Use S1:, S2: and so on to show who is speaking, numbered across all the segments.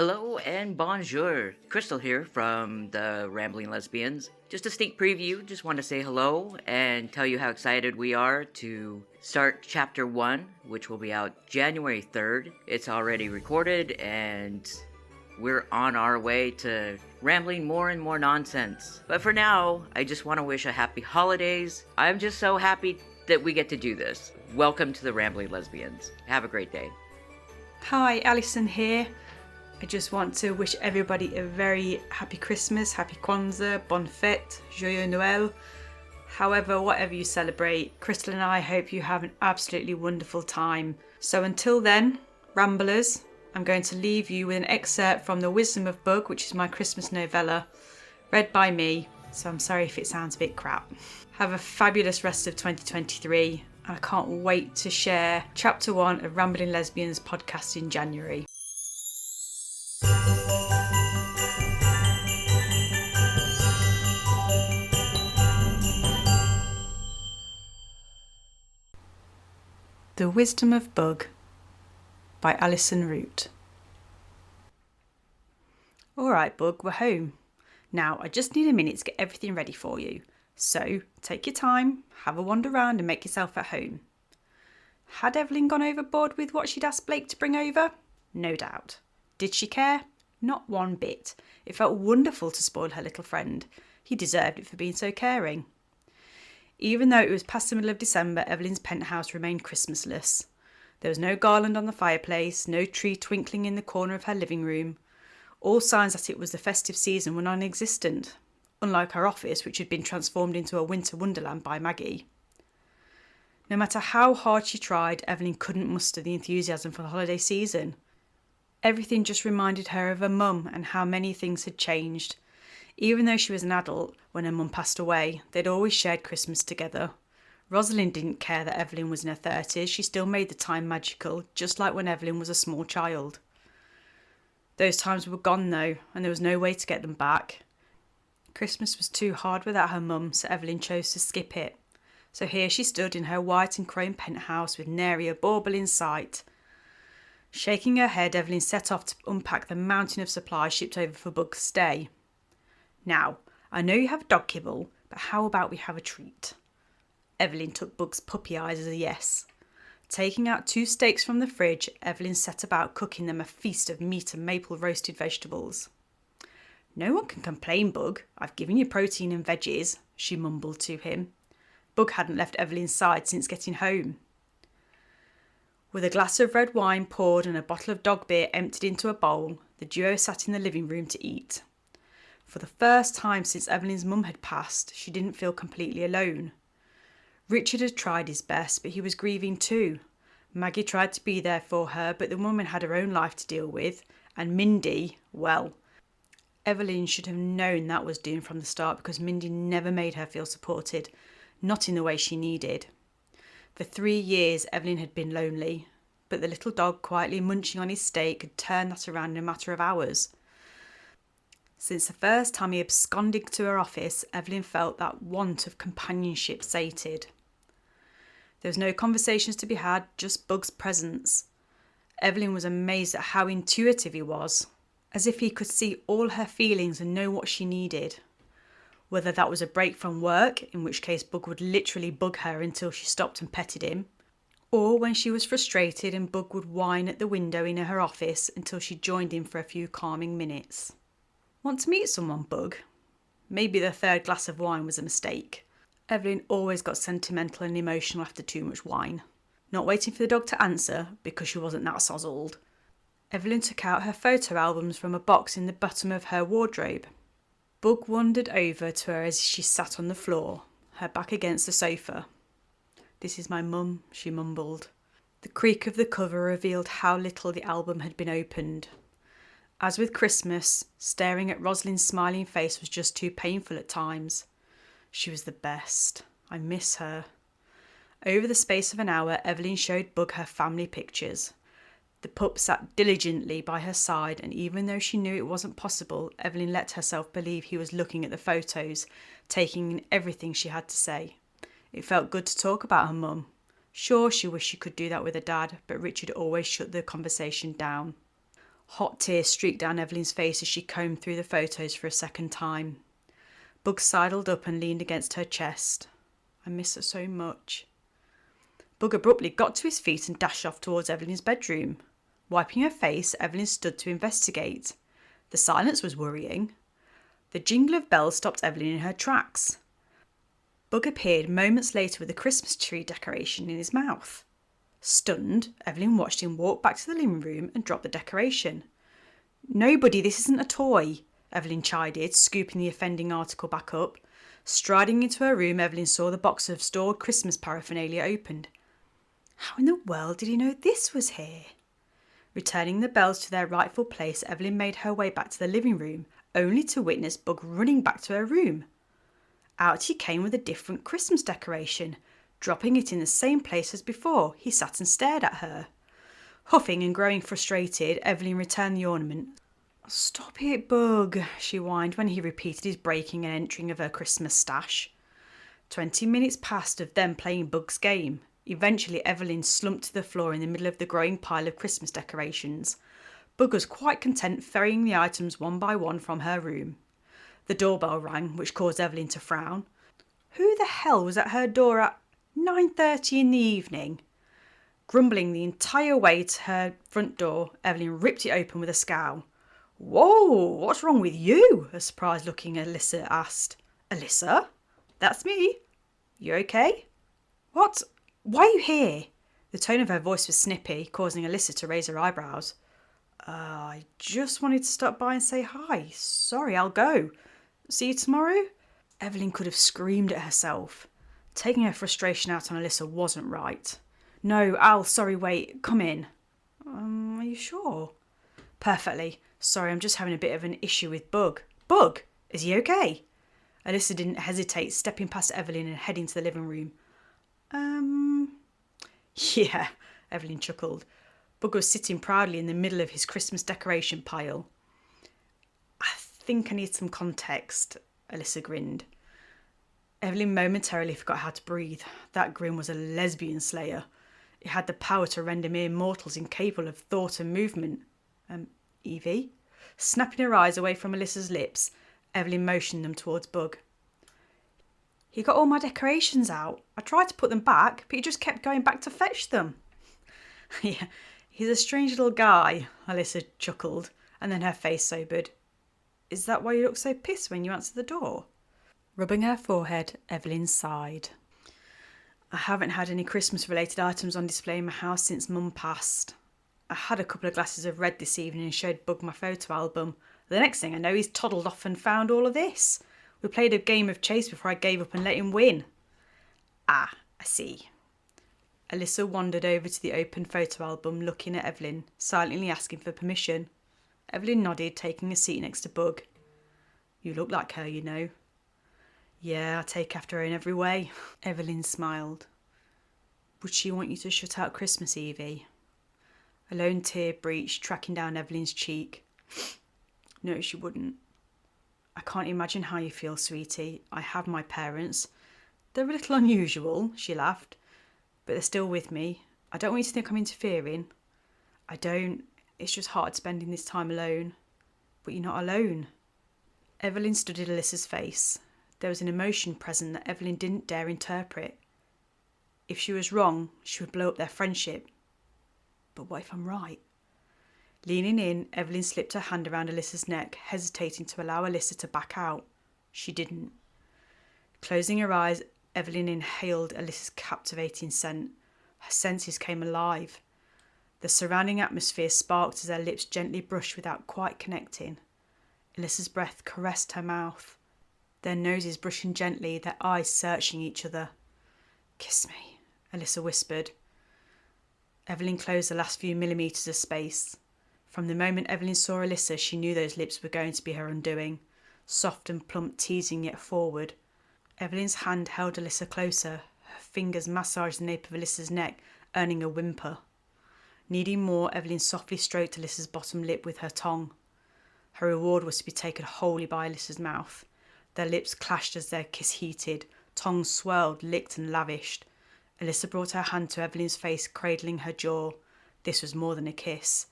S1: Hello and bonjour. Crystal here from the Rambling Lesbians. Just a sneak preview, just want to say hello and tell you how excited we are to start chapter 1, which will be out January 3rd. It's already recorded and we're on our way to rambling more and more nonsense. But for now, I just want to wish a happy holidays. I'm just so happy that we get to do this. Welcome to the Rambling Lesbians. Have a great day.
S2: Hi, Alison here. I just want to wish everybody a very happy Christmas, happy Kwanzaa, Bonne Fête, Joyeux Noël. However, whatever you celebrate, Crystal and I hope you have an absolutely wonderful time. So until then, Ramblers, I'm going to leave you with an excerpt from The Wisdom of Bug, which is my Christmas novella, read by me, so I'm sorry if it sounds a bit crap. Have a fabulous rest of 2023, and I can't wait to share chapter 1 of Rambling Lesbians podcast in January. The Wisdom of Bug by Alison Root. Alright Bug, we're home. Now I just need a minute to get everything ready for you. So take your time, have a wander around and make yourself at home. Had Evelyn gone overboard with what she'd asked Blake to bring over? No doubt. Did she care? Not one bit. It felt wonderful to spoil her little friend. He deserved it for being so caring. Even though it was past the middle of December, Evelyn's penthouse remained Christmasless. There was no garland on the fireplace, no tree twinkling in the corner of her living room. All signs that it was the festive season were non-existent, unlike her office, which had been transformed into a winter wonderland by Maggie. No matter how hard she tried, Evelyn couldn't muster the enthusiasm for the holiday season. Everything just reminded her of her mum and how many things had changed. Even though she was an adult when her mum passed away, they'd always shared Christmas together. Rosalind didn't care that Evelyn was in her 30s, she still made the time magical, just like when Evelyn was a small child. Those times were gone though, and there was no way to get them back. Christmas was too hard without her mum, so Evelyn chose to skip it. So here she stood in her white and chrome penthouse with nary a bauble in sight. Shaking her head, Evelyn set off to unpack the mountain of supplies shipped over for Bug's stay. Now, I know you have dog kibble, but how about we have a treat? Evelyn took Bug's puppy eyes as a yes. Taking out 2 steaks from the fridge, Evelyn set about cooking them a feast of meat and maple roasted vegetables. No one can complain, Bug. I've given you protein and veggies, she mumbled to him. Bug hadn't left Evelyn's side since getting home. With a glass of red wine poured and a bottle of dog beer emptied into a bowl, the duo sat in the living room to eat. For the first time since Evelyn's mum had passed, she didn't feel completely alone. Richard had tried his best, but he was grieving too. Maggie tried to be there for her, but the woman had her own life to deal with. And Mindy, well, Evelyn should have known that was doomed from the start because Mindy never made her feel supported, not in the way she needed. For 3 years, Evelyn had been lonely, but the little dog quietly munching on his steak had turned that around in a matter of hours. Since the first time he absconded to her office, Evelyn felt that want of companionship sated. There was no conversations to be had, just Bug's presence. Evelyn was amazed at how intuitive he was, as if he could see all her feelings and know what she needed. Whether that was a break from work, in which case Bug would literally bug her until she stopped and petted him, or when she was frustrated and Bug would whine at the window in her office until she joined him for a few calming minutes. Want to meet someone, Bug? Maybe the 3rd glass of wine was a mistake. Evelyn always got sentimental and emotional after too much wine. Not waiting for the dog to answer, because she wasn't that sozzled, Evelyn took out her photo albums from a box in the bottom of her wardrobe. Bug wandered over to her as she sat on the floor, her back against the sofa. "This is my mum," she mumbled. The creak of the cover revealed how little the album had been opened. As with Christmas, staring at Rosalind's smiling face was just too painful at times. She was the best. I miss her. Over the space of an hour, Evelyn showed Bug her family pictures. The pup sat diligently by her side, and even though she knew it wasn't possible, Evelyn let herself believe he was looking at the photos, taking in everything she had to say. It felt good to talk about her mum. Sure, she wished she could do that with her dad, but Richard always shut the conversation down. Hot tears streaked down Evelyn's face as she combed through the photos for a second time. Bug sidled up and leaned against her chest. I miss her so much. Bug abruptly got to his feet and dashed off towards Evelyn's bedroom. Wiping her face, Evelyn stood to investigate. The silence was worrying. The jingle of bells stopped Evelyn in her tracks. Bug appeared moments later with a Christmas tree decoration in his mouth. Stunned, Evelyn watched him walk back to the living room and drop the decoration. "Nobody, this isn't a toy," Evelyn chided, scooping the offending article back up. Striding into her room, Evelyn saw the box of stored Christmas paraphernalia opened. How in the world did he know this was here? Returning the bells to their rightful place, Evelyn made her way back to the living room, only to witness Bug running back to her room. Out he came with a different Christmas decoration, dropping it in the same place as before. He sat and stared at her. Huffing and growing frustrated, Evelyn returned the ornament. "Stop it, Bug," she whined when he repeated his breaking and entering of her Christmas stash. 20 minutes passed of them playing Bug's game. Eventually, Evelyn slumped to the floor in the middle of the growing pile of Christmas decorations. Bug was quite content ferrying the items one by one from her room. The doorbell rang, which caused Evelyn to frown. Who the hell was at her door at 9:30 in the evening? Grumbling the entire way to her front door, Evelyn ripped it open with a scowl. "Whoa, what's wrong with you?" a surprised-looking Alyssa asked. "Alyssa? That's me. You okay?" "What? Why are you here?" The tone of her voice was snippy, causing Alyssa to raise her eyebrows. I just wanted to stop by and say hi. Sorry, I'll go. See you tomorrow?" Evelyn could have screamed at herself. Taking her frustration out on Alyssa wasn't right. "No, Al, sorry, wait, come in." Are you sure?" "Perfectly. Sorry, I'm just having a bit of an issue with Bug." "Bug? Is he okay?" Alyssa didn't hesitate, stepping past Evelyn and heading to the living room. Yeah, Evelyn chuckled. Bug was sitting proudly in the middle of his Christmas decoration pile. "I think I need some context," Alyssa grinned. Evelyn momentarily forgot how to breathe. That grin was a lesbian slayer. It had the power to render mere mortals incapable of thought and movement. Evie? Snapping her eyes away from Alyssa's lips, Evelyn motioned them towards Bug. "He got all my decorations out. I tried to put them back, but he just kept going back to fetch them." "Yeah, he's a strange little guy," Alyssa chuckled, and then her face sobered. "Is that why you look so pissed when you answer the door?" Rubbing her forehead, Evelyn sighed. "I haven't had any Christmas-related items on display in my house since Mum passed. I had a couple of glasses of red this evening and showed Bug my photo album. The next thing I know, he's toddled off and found all of this. We played a game of chase before I gave up and let him win." "Ah, I see." Alyssa wandered over to the open photo album, looking at Evelyn, silently asking for permission. Evelyn nodded, taking a seat next to Bug. "You look like her, you know." "Yeah, I take after her in every way." Evelyn smiled. "Would she want you to shut out Christmas, Evie?" A lone tear breached, tracking down Evelyn's cheek. "No, she wouldn't." "I can't imagine how you feel, sweetie. I have my parents. They're a little unusual," she laughed, "but they're still with me. I don't want you to think I'm interfering." "I don't. It's just hard spending this time alone." "But you're not alone." Evelyn studied Alyssa's face. There was an emotion present that Evelyn didn't dare interpret. If she was wrong, she would blow up their friendship. But what if I'm right? Leaning in, Evelyn slipped her hand around Alyssa's neck, hesitating to allow Alyssa to back out. She didn't. Closing her eyes, Evelyn inhaled Alyssa's captivating scent. Her senses came alive. The surrounding atmosphere sparked as her lips gently brushed without quite connecting. Alyssa's breath caressed her mouth. Their noses brushing gently, their eyes searching each other. "Kiss me," Alyssa whispered. Evelyn closed the last few millimetres of space. From the moment Evelyn saw Alyssa, she knew those lips were going to be her undoing. Soft and plump, teasing yet forward. Evelyn's hand held Alyssa closer. Her fingers massaged the nape of Alyssa's neck, earning a whimper. Needing more, Evelyn softly stroked Alyssa's bottom lip with her tongue. Her reward was to be taken wholly by Alyssa's mouth. Their lips clashed as their kiss heated. Tongues swirled, licked and lavished. Alyssa brought her hand to Evelyn's face, cradling her jaw. This was more than a kiss.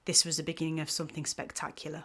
S2: This was the beginning of something spectacular.